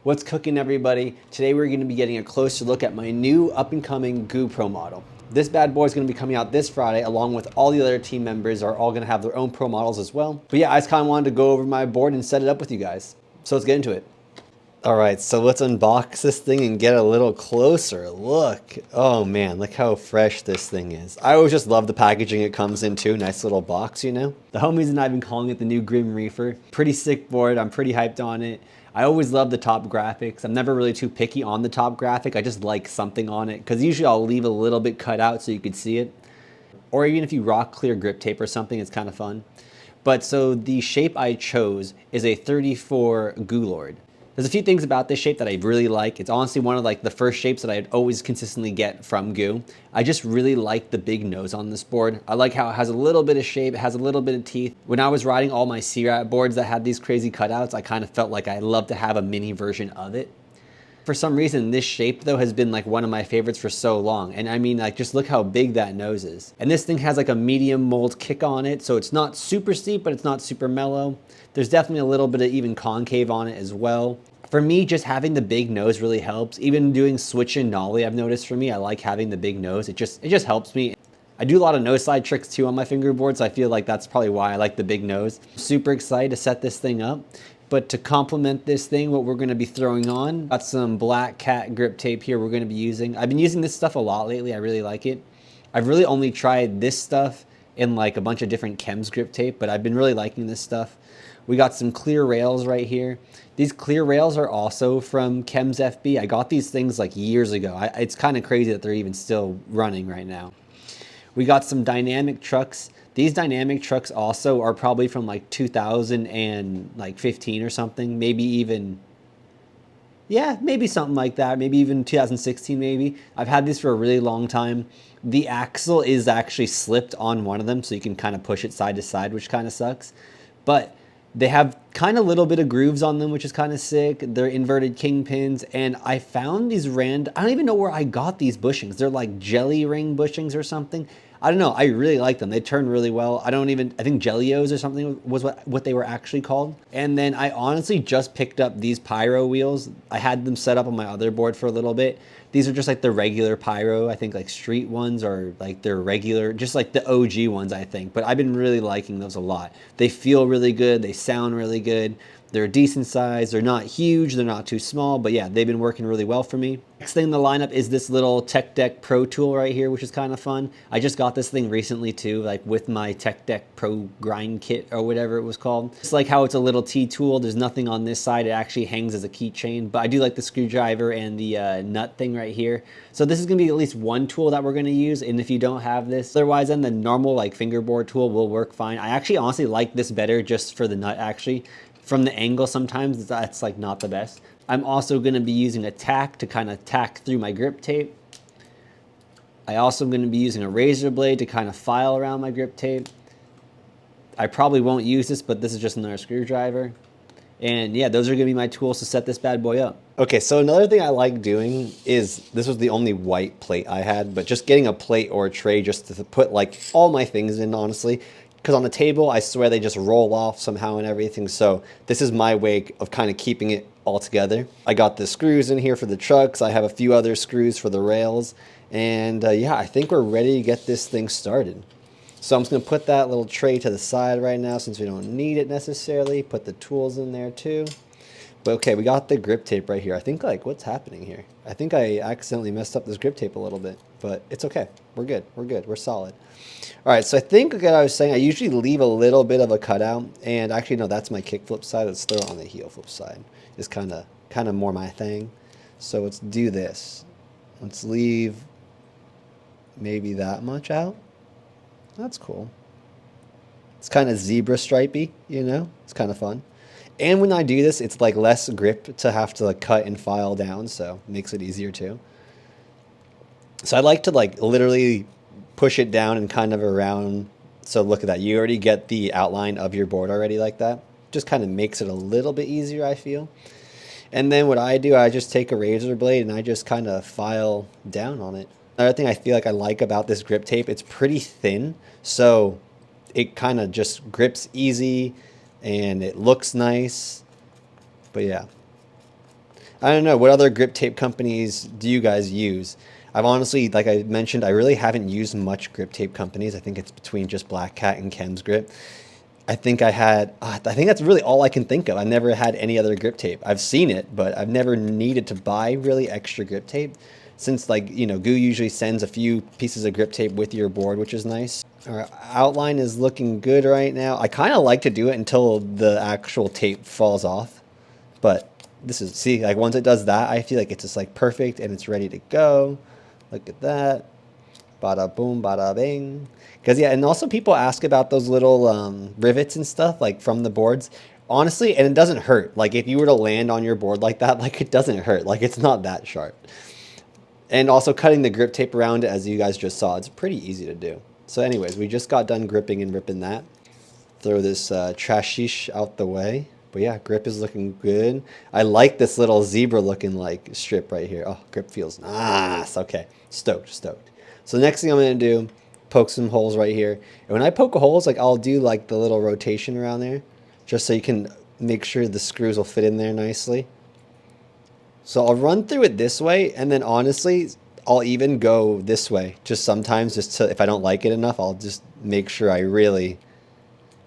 What's cooking, everybody? Today we're going to be getting a closer look at my new up-and-coming Goo Pro model. This bad boy is going to be coming out this Friday, along with all the other team members are all going to have their own pro models as well. But yeah, I just kind of wanted to go over my board and set it up with you guys. So let's get into it. All right, so let's unbox this thing and get a little closer look. Oh man, look how fresh this thing is. I always just love the packaging it comes in too. Nice little box, you know? The homies and I have been calling it the new Grim Reaper. Pretty sick board, I'm pretty hyped on it. I always love the top graphics. I'm never really too picky on the top graphic. I just like something on it because usually I'll leave a little bit cut out so you could see it. Or even if you rock clear grip tape or something, it's kind of fun. But so the shape I chose is a 34 GooLord. There's a few things about this shape that I really like. It's honestly one of like the first shapes that I'd always consistently get from Goo. I just really like the big nose on this board. I like how it has a little bit of shape, it has a little bit of teeth. When I was riding all my C-Rat boards that had these crazy cutouts, I kind of felt like I'd love to have a mini version of it. For some reason, this shape though has been like one of my favorites for so long. And I mean, like, just look how big that nose is. And this thing has like a medium mold kick on it. So it's not super steep, but it's not super mellow. There's definitely a little bit of even concave on it as well. For me, just having the big nose really helps. Even doing switch and nollie, I've noticed for me, I like having the big nose. It just helps me. I do a lot of nose slide tricks too on my fingerboard, so I feel like that's probably why I like the big nose. Super excited to set this thing up. But to complement this thing, what we're going to be throwing on, got some black cat grip tape here we're going to be using. I've been using this stuff a lot lately. I really like it. I've really only tried this stuff in like a bunch of different chems grip tape, but I've been really liking this stuff. We got some clear rails right here. These clear rails are also from Chems FB. I got these things like years ago. It's kind of crazy that they're even still running right now. We got some dynamic trucks. These dynamic trucks also are probably from like 2015 or something, maybe even, yeah, maybe something like that, maybe even 2016 maybe. I've had these for a really long time. The axle is actually slipped on one of them, so you can kind of push it side to side, which kind of sucks. But they have kind of little bit of grooves on them, which is kind of sick. They're inverted kingpins, and I found these I don't even know where I got these bushings. They're like jelly ring bushings or something. I don't know, I really like them. They turn really well. I think Jellios or something was what they were actually called. And then I honestly just picked up these pyro wheels. I had them set up on my other board for a little bit. These are just like the regular pyro, I think like street ones, or like they're regular, just like the OG ones, I think. But I've been really liking those a lot. They feel really good, they sound really good. They're a decent size, they're not huge, they're not too small, but yeah, they've been working really well for me. Next thing in the lineup is this little Tech Deck Pro tool right here, which is kind of fun. I just got this thing recently too, like with my Tech Deck Pro grind kit or whatever it was called. It's like how it's a little T-tool, there's nothing on this side, it actually hangs as a keychain, but I do like the screwdriver and the nut thing right here. So this is gonna be at least one tool that we're gonna use, and if you don't have this, otherwise then the normal like fingerboard tool will work fine. I actually honestly like this better just for the nut actually. From the angle sometimes that's like not the best. I'm also gonna be using a tack to kind of tack through my grip tape. I also am gonna be using a razor blade to kind of file around my grip tape. I probably won't use this, but this is just another screwdriver. And yeah, those are gonna be my tools to set this bad boy up. Okay, so another thing I like doing is, this was the only white plate I had, but just getting a plate or a tray just to put like all my things in, honestly. Because on the table, I swear they just roll off somehow and everything. So this is my way of kind of keeping it all together. I got the screws in here for the trucks. I have a few other screws for the rails. And yeah, I think we're ready to get this thing started. So I'm just going to put that little tray to the side right now since we don't need it necessarily. Put the tools in there too. But okay, we got the grip tape right here. I think like, what's happening here? I think I accidentally messed up this grip tape a little bit, but it's okay. We're good. We're good. We're solid. All right, so I think like I was saying, I usually leave a little bit of a cutout, and actually no, that's my kickflip side. Let's throw it on the heel flip side. It's kind of more my thing. So let's do this. Let's leave maybe that much out. That's cool. It's kind of zebra stripey, you know? It's kind of fun. And when I do this, it's like less grip to have to like cut and file down, so it makes it easier too. So I like to like literally push it down and kind of around. So look at that. You already get the outline of your board already like that. Just kind of makes it a little bit easier, I feel. And then what I do, I just take a razor blade and I just kind of file down on it. Another thing I feel like I like about this grip tape, it's pretty thin. So it kind of just grips easy and it looks nice. But yeah. I don't know, what other grip tape companies do you guys use? I've honestly, like I mentioned, I really haven't used much grip tape companies. I think it's between just Black Cat and Chem's Grip. I think that's really all I can think of. I've never had any other grip tape. I've seen it, but I've never needed to buy really extra grip tape since, like, you know, Goo usually sends a few pieces of grip tape with your board, which is nice. Our outline is looking good right now. I kind of like to do it until the actual tape falls off, but this is, see, like once it does that, I feel like it's just like perfect and it's ready to go. Look at that. Bada boom, bada bing. Because yeah, and also people ask about those little rivets and stuff like from the boards. Honestly, and it doesn't hurt. Like if you were to land on your board like that, like it doesn't hurt. Like it's not that sharp. And also cutting the grip tape around it, as you guys just saw, it's pretty easy to do. So anyways, we just got done gripping and ripping that. Throw this trashish out the way. But yeah, grip is looking good. I like this little zebra looking like strip right here. Oh, grip feels nice. Okay, stoked, stoked. So next thing I'm going to do, poke some holes right here. And when I poke holes, like I'll do like the little rotation around there, just so you can make sure the screws will fit in there nicely. So I'll run through it this way, and then honestly, I'll even go this way. Just sometimes, just to, if I don't like it enough, I'll just make sure I really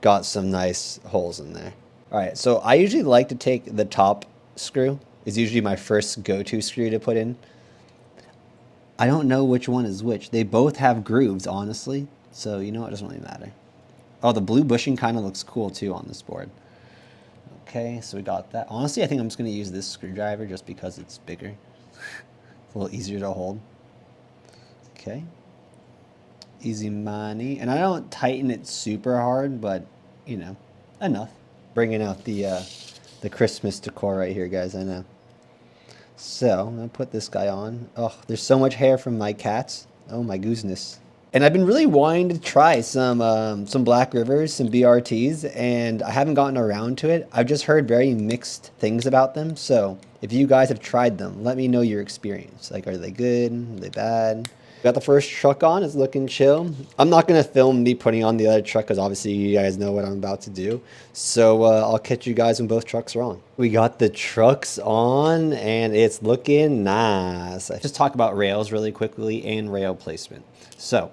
got some nice holes in there. All right, so I usually like to take the top screw. Is usually my first go-to screw to put in. I don't know which one is which. They both have grooves, honestly. So, you know, it doesn't really matter. Oh, the blue bushing kind of looks cool, too, on this board. Okay, so we got that. Honestly, I think I'm just going to use this screwdriver just because it's bigger. It's a little easier to hold. Okay. Easy money. And I don't tighten it super hard, but, you know, enough. Bringing out the Christmas decor right here, guys, I know. So, I'm going to put this guy on. Oh, there's so much hair from my cats. Oh my gooseness. And I've been really wanting to try some Black Rivers, some BRTs, and I haven't gotten around to it. I've just heard very mixed things about them. So, if you guys have tried them, let me know your experience. Like, are they good? Are they bad? Got the first truck on, it's looking chill. I'm not going to film me putting on the other truck because obviously you guys know what I'm about to do. So I'll catch you guys when both trucks are on. We got the trucks on and it's looking nice. I just talk about rails really quickly and rail placement. So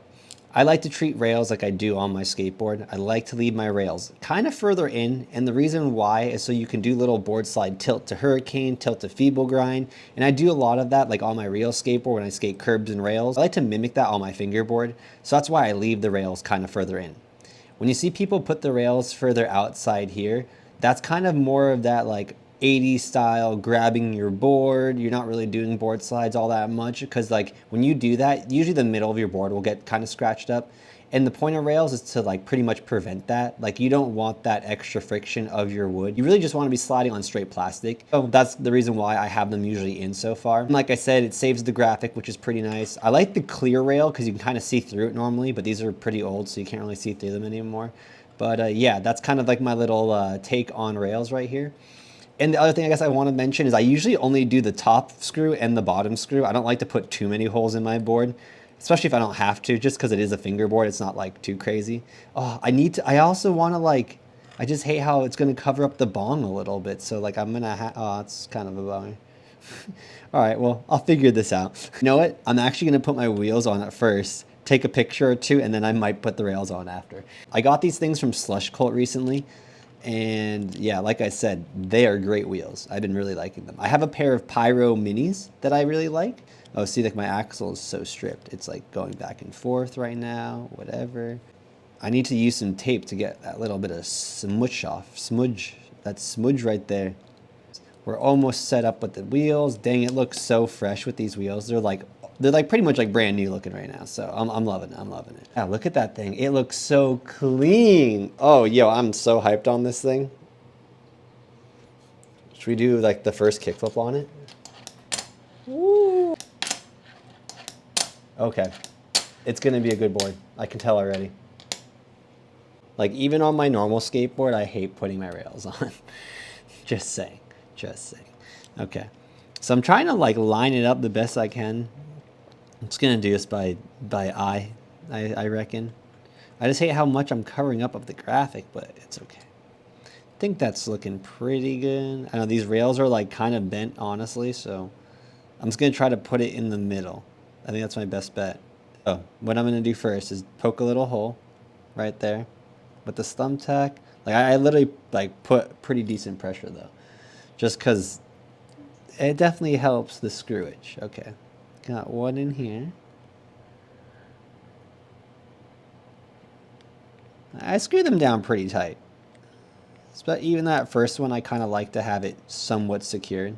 I like to treat rails like I do on my skateboard. I like to leave my rails kind of further in, and the reason why is so you can do little board slide tilt to hurricane, tilt to feeble grind, and I do a lot of that like on my real skateboard when I skate curbs and rails. I like to mimic that on my fingerboard, so that's why I leave the rails kind of further in. When you see people put the rails further outside here, that's kind of more of that like 80s style grabbing your board. You're not really doing board slides all that much because like when you do that, usually the middle of your board will get kind of scratched up. And the point of rails is to like pretty much prevent that. Like you don't want that extra friction of your wood. You really just want to be sliding on straight plastic. So that's the reason why I have them usually in so far. And like I said, it saves the graphic, which is pretty nice. I like the clear rail because you can kind of see through it normally, but these are pretty old, so you can't really see through them anymore. But yeah, that's kind of like my little take on rails right here. And the other thing I guess I want to mention is I usually only do the top screw and the bottom screw. I don't like to put too many holes in my board, especially if I don't have to, just because it is a fingerboard. It's not like too crazy. Oh, I also want to like, I just hate how it's going to cover up the bong a little bit. So like I'm going to oh, it's kind of a bummer. All right, well, I'll figure this out. You know what? I'm actually going to put my wheels on it first, take a picture or two, and then I might put the rails on after. I got these things from Slush Cult recently. And yeah, like I said, they are great wheels. I've been really liking them. I have a pair of Piro minis that I really like. Oh, see, like my axle is so stripped. It's like going back and forth right now, whatever. I need to use some tape to get that little bit of smudge off. Smudge, that smudge right there. We're almost set up with the wheels. Dang, it looks so fresh with these wheels. They're like pretty much like brand new looking right now. So I'm loving it. I'm loving it. Yeah, look at that thing. It looks so clean. Oh, yo, I'm so hyped on this thing. Should we do like the first kickflip on it? Woo. Okay. It's gonna be a good board. I can tell already. Like even on my normal skateboard, I hate putting my rails on. Just saying. Just saying. Okay. So I'm trying to like line it up the best I can. I'm just gonna do this by eye, I reckon. I just hate how much I'm covering up of the graphic, but it's okay. think that's looking pretty good. I know these rails are like kind of bent, honestly, so I'm just gonna try to put it in the middle. I think that's my best bet. So what I'm gonna do first is poke a little hole right there with the thumbtack. Like I literally like put pretty decent pressure though, just because it definitely helps the screwage. Okay, got one in here. I screw them down pretty tight. But even that first one, I kind of like to have it somewhat secured.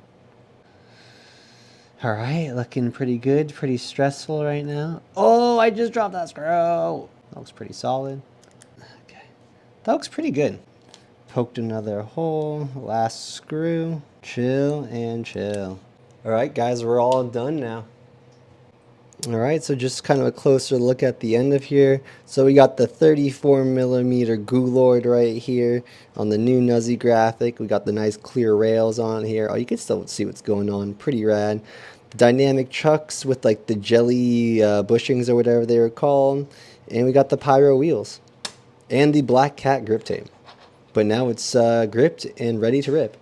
All right, looking pretty good, pretty stressful right now. Oh, I just dropped that screw. That looks pretty solid. Okay, that looks pretty good. Poked another hole, last screw. Chill and chill. All right, guys, we're all done now. All right, so just kind of a closer look at the end of here. So we got the 34mm GooLord right here on the new Nuzzi graphic. We got the nice clear rails on here. Oh, you can still see what's going on. Pretty rad. The dynamic chucks with like the jelly bushings or whatever they were called. And we got the pyro wheels and the black cat grip tape. But now it's gripped and ready to rip.